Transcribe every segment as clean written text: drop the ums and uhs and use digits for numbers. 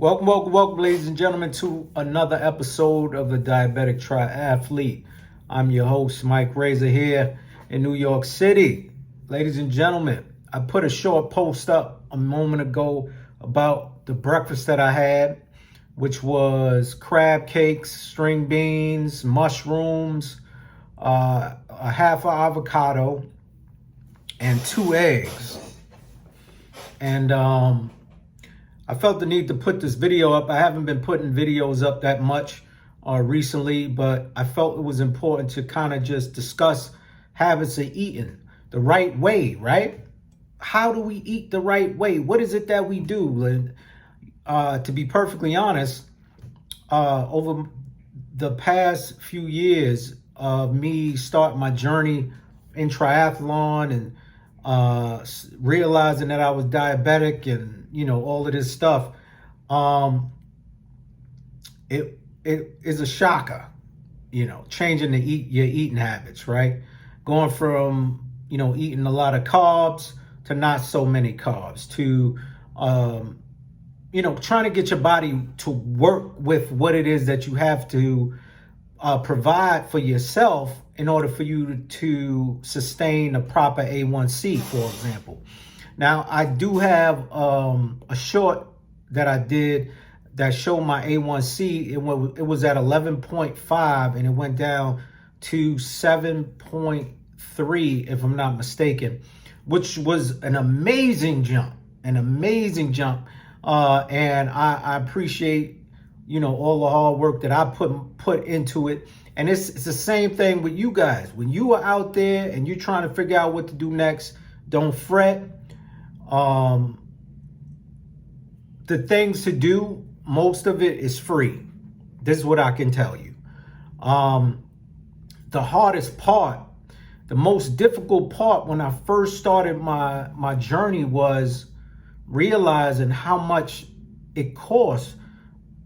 Welcome, ladies and gentlemen, to another episode of the Diabetic Triathlete. I'm your host, Mike Razor, here in New York City. Ladies and gentlemen, I put a short post up a moment ago about the breakfast that I had, which was crab cakes, string beans, mushrooms, a half an avocado, and 2 eggs. And I felt the need to put this video up. I haven't been putting videos up that much recently, but I felt it was important to kind of just discuss habits of eating the right way, right? How do we eat the right way? What is it that we do? To be perfectly honest, over the past few years of me starting my journey in triathlon and realizing that I was diabetic and all of this stuff, it is a shocker, changing your eating habits, right? Going from eating a lot of carbs to not so many carbs, to trying to get your body to work with what it is that you have to provide for yourself in order for you to sustain a proper A1C, for example. Now, I do have a short that I did that showed my A1C. It was at 11.5 and it went down to 7.3, if I'm not mistaken, which was an amazing jump, And I appreciate, all the hard work that I put into it. And it's the same thing with you guys. When you are out there and you're trying to figure out what to do next, don't fret. The things to do, most of it is free. This is what I can tell you. The hardest part, the most difficult part when I first started my journey was realizing how much it costs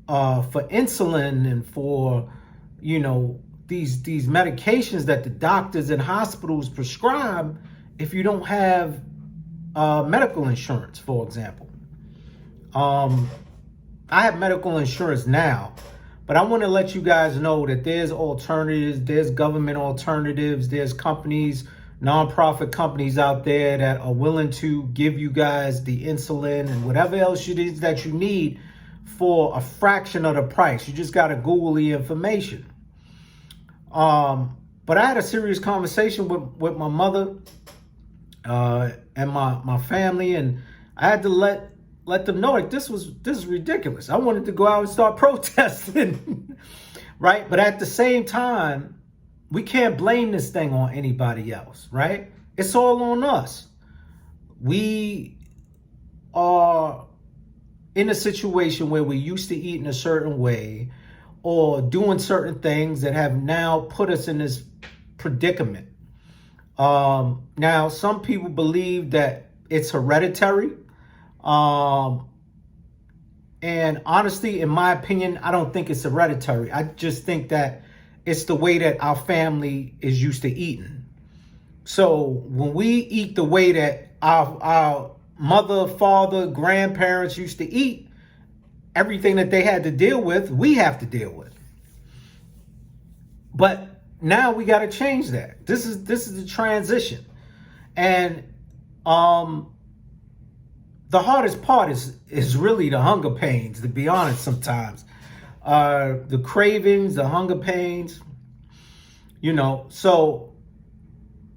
for insulin and for these medications that the doctors and hospitals prescribe if you don't have medical insurance, for example. I have medical insurance now, but I want to let you guys know that there's alternatives, there's government alternatives, there's companies, nonprofit companies out there that are willing to give you guys the insulin and whatever else it is that you need for a fraction of the price. You just got to Google the information. But I had a serious conversation with my mother and my family, and I had to let them know, like, this is ridiculous. I wanted to go out and start protesting, right? But at the same time, we can't blame this thing on anybody else, right? It's all on us. We are in a situation where we used to eat in a certain way or doing certain things that have now put us in this predicament. Now, some people believe that it's hereditary. And honestly, in my opinion, I don't think it's hereditary. I just think that it's the way that our family is used to eating. So when we eat the way that our mother, father, grandparents used to eat, everything that they had to deal with, we have to deal with. But now we got to change that. This is the transition. And the hardest part is really the hunger pains, to be honest, sometimes. The cravings, the hunger pains, so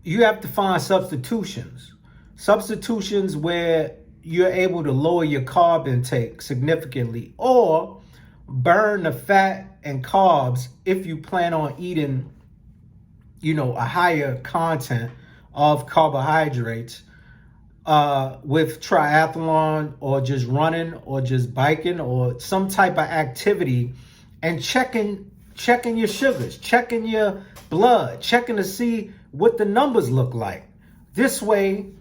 you have to find substitutions where you're able to lower your carb intake significantly or burn the fat and carbs if you plan on eating, a higher content of carbohydrates with triathlon or just running or just biking or some type of activity, and checking your sugars, checking your blood, checking to see what the numbers look like. This way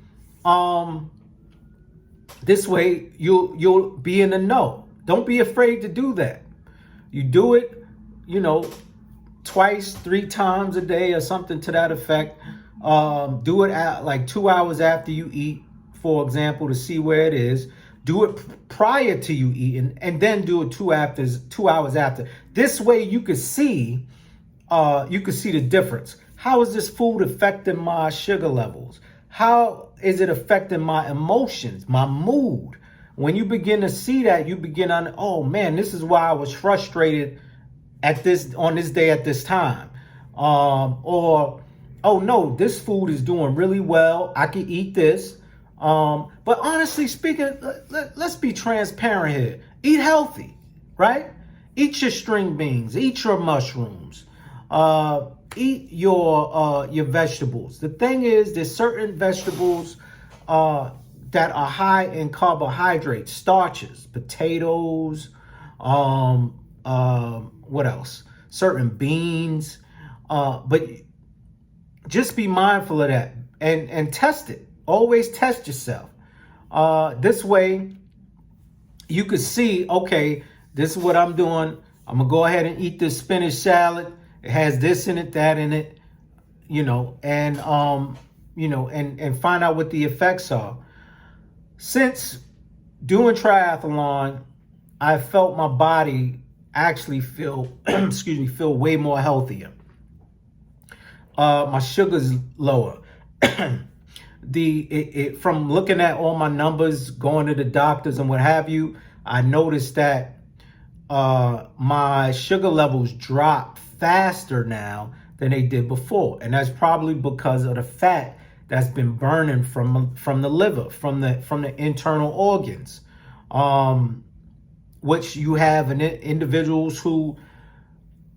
you'll be in the know. Don't be afraid to do that. You do it, twice, 3 times a day or something to that effect. Do it at like 2 hours after you eat, for example, to see where it is. Do it prior to you eating, and then do it 2 hours after. This way you could see the difference. How is this food affecting my sugar levels? How is it affecting my emotions, my mood? When you begin to see that, you begin on, oh man, this is why I was frustrated on this day at this time. Or, oh no, this food is doing really well. I can eat this. But honestly speaking, let's be transparent here. Eat healthy, right? Eat your string beans, eat your mushrooms, eat your vegetables. The thing is, there's certain vegetables that are high in carbohydrates, starches, potatoes, what else? Certain beans. But just be mindful of that and test it. Always test yourself. This way you could see, okay, this is what I'm doing. I'm gonna go ahead and eat this spinach salad. It has this in it, that in it, and find out what the effects are. Since doing triathlon, I felt my body actually feel feel way more healthier. My sugar's lower. From looking at all my numbers, going to the doctors and what have you, I noticed that my sugar levels drop faster now than they did before, and that's probably because of the fat that's been burning from the liver, from the internal organs, which you have in individuals who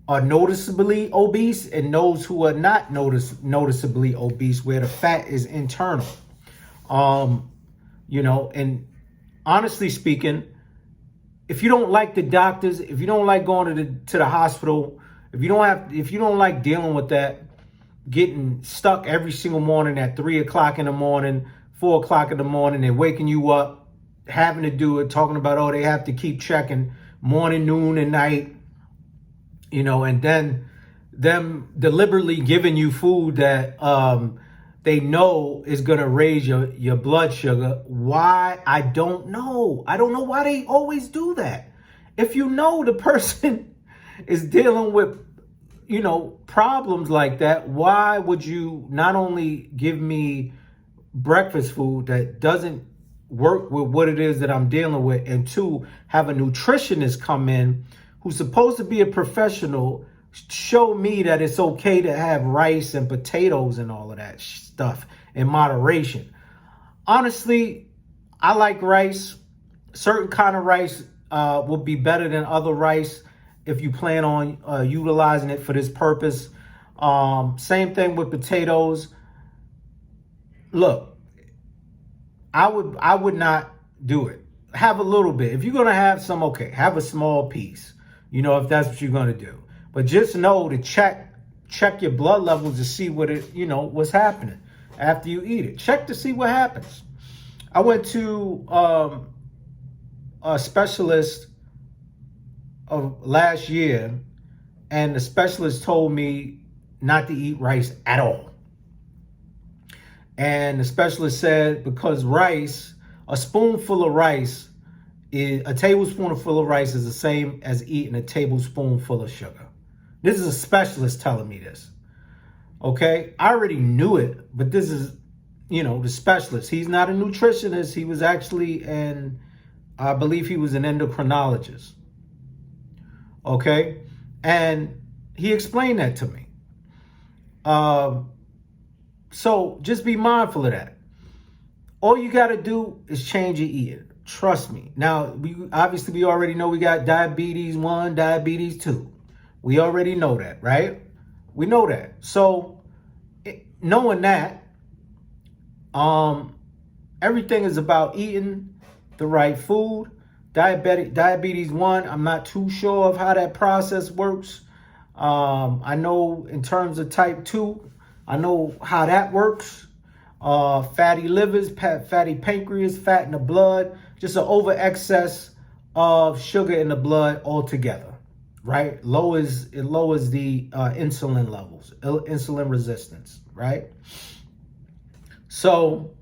are noticeably obese and those who are not noticeably obese, where the fat is internal. And honestly speaking, if you don't like the doctors, if you don't like going to the hospital, if you don't like dealing with that, getting stuck every single morning at 3 o'clock in the morning, 4 o'clock in the morning, and waking you up, having to do it, talking about, oh, they have to keep checking morning, noon, and night, and then them deliberately giving you food that they know is going to raise your blood sugar. Why? I don't know. I don't know why they always do that. If you know the person is dealing with, problems like that, why would you not only give me breakfast food that doesn't work with what it is that I'm dealing with, and two, have a nutritionist come in who's supposed to be a professional, show me that it's okay to have rice and potatoes and all of that stuff in moderation. Honestly, I like rice. Certain kind of rice will be better than other rice if you plan on utilizing it for this purpose. Same thing with potatoes. Look, I would not do it. Have a little bit. If you're going to have some, okay, have a small piece, if that's what you're going to do. But just know to check your blood levels to see what's happening after you eat it. Check to see what happens. I went to a specialist of last year, and the specialist told me not to eat rice at all. And the specialist said because rice, a tablespoonful of rice is the same as eating a tablespoonful of sugar. This is a specialist telling me this. Okay? I already knew it, but this is, the specialist. He's not a nutritionist. He was actually I believe he was an endocrinologist. Okay? And he explained that to me. So just be mindful of that. All you got to do is change your eating. Trust me. Now, we already know we got diabetes 1, diabetes 2. We already know that, right? We know that. So knowing that, everything is about eating the right food. Diabetes 1, I'm not too sure of how that process works. I know in terms of type 2, I know how that works. Fatty livers, fatty pancreas, fat in the blood, just an over excess of sugar in the blood altogether, right? It lowers the insulin levels, insulin resistance, right? So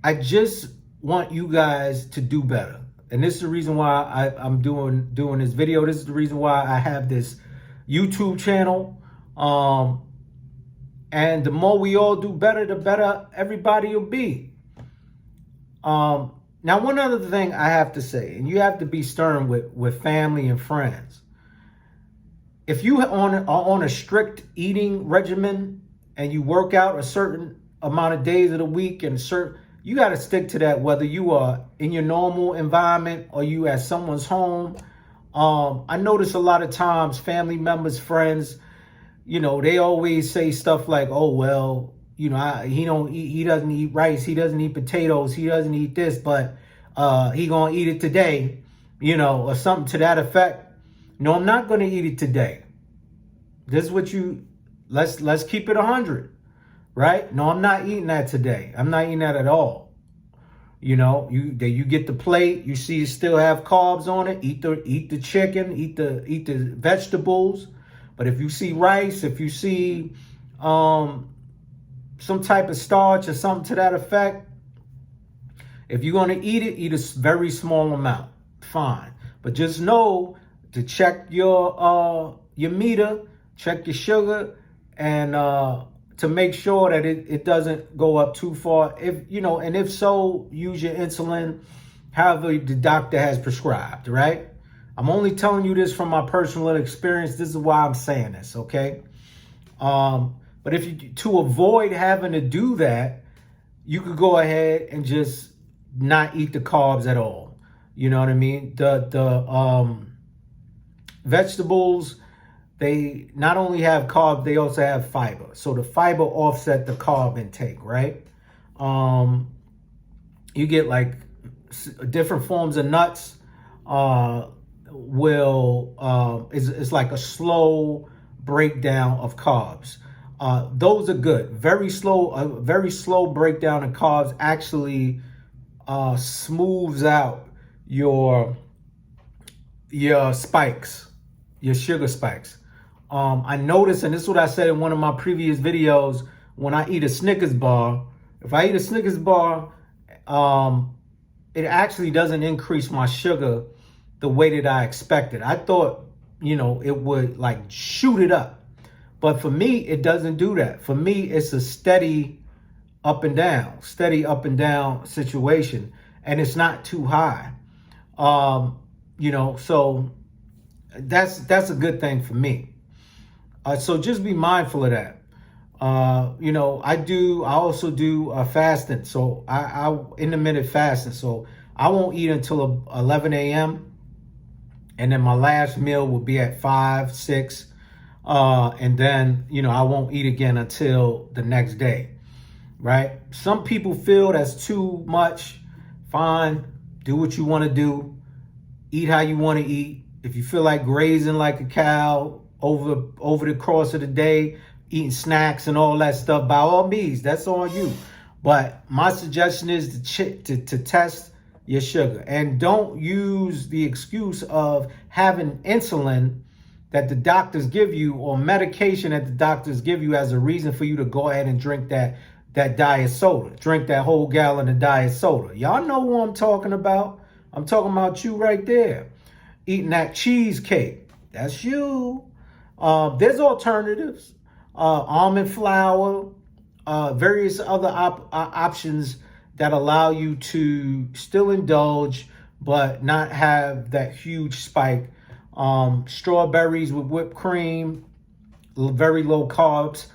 I just want you guys to do better. And this is the reason why I'm doing this video. This is the reason why I have this YouTube channel. And the more we all do better, the better everybody will be. Now, one other thing I have to say, and you have to be stern with family and friends. If you are on a strict eating regimen and you work out a certain amount of days of the week and you got to stick to that, whether you are in your normal environment or you at someone's home. I notice a lot of times family members, friends, they always say stuff like, oh, well, he doesn't eat rice. He doesn't eat potatoes. He doesn't eat this, but he going to eat it today, or something to that effect. No, I'm not going to eat it today. This is what let's keep it 100, right? No, I'm not eating that today. I'm not eating that at all. You get the plate, you see it still have carbs on it. Eat the chicken, eat the vegetables. But if you see rice, if you see some type of starch or something to that effect, if you're going to eat it, eat a very small amount. Fine. But just know to check your meter, check your sugar, and to make sure that it doesn't go up too far. If so, use your insulin, however the doctor has prescribed, right? I'm only telling you this from my personal experience. This is why I'm saying this, okay? But to avoid having to do that, you could go ahead and just not eat the carbs at all. You know what I mean? The vegetables, they not only have carbs, they also have fiber. So the fiber offset the carb intake, right? You get like different forms of nuts. It's like a slow breakdown of carbs. Those are good. Very slow breakdown of carbs actually smooths out your spikes, your sugar spikes. I noticed, and this is what I said in one of my previous videos, when I eat a Snickers bar, if I eat a Snickers bar, it actually doesn't increase my sugar the way that I expected. I thought, it would like shoot it up. But for me, it doesn't do that. For me, it's a steady up and down situation. And it's not too high. So that's a good thing for me. So just be mindful of that. I also do fasting. So I intermittent fasting. So I won't eat until 11 a.m. And then my last meal will be at 5, 6. And then, I won't eat again until the next day. Right? Some people feel that's too much. Fine. Do what you want to do. Eat how you want to eat. If you feel like grazing like a cow over the course of the day, eating snacks and all that stuff, by all means, that's on you. But my suggestion is to test your sugar. And don't use the excuse of having insulin that the doctors give you or medication that the doctors give you as a reason for you to go ahead and drink that diet soda. Drink that whole gallon of diet soda. Y'all know who I'm talking about. I'm talking about you right there. Eating that cheesecake. That's you. There's alternatives. Almond flour. Various other options that allow you to still indulge but not have that huge spike. Strawberries with whipped cream. Very low carbs.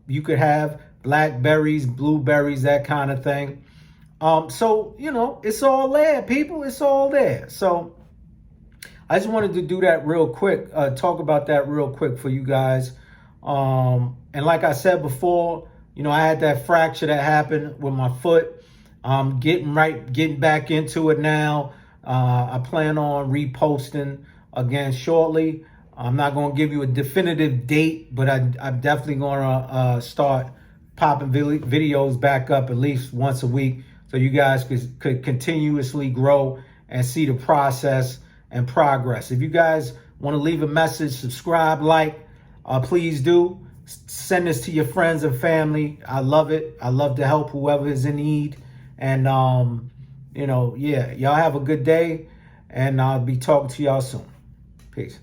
You could have blackberries, blueberries, that kind of thing. So, it's all there, people. It's all there. So I just wanted to do that real quick, talk about that real quick for you guys. And like I said before, I had that fracture that happened with my foot. I'm getting back into it now. I plan on reposting again shortly. I'm not going to give you a definitive date, but I'm definitely going to start popping videos back up at least once a week so you guys could continuously grow and see the process and progress. If you guys want to leave a message, subscribe, like, please do. Send this to your friends and family. I love it. I love to help whoever is in need. And, yeah, y'all have a good day. And I'll be talking to y'all soon. Peace.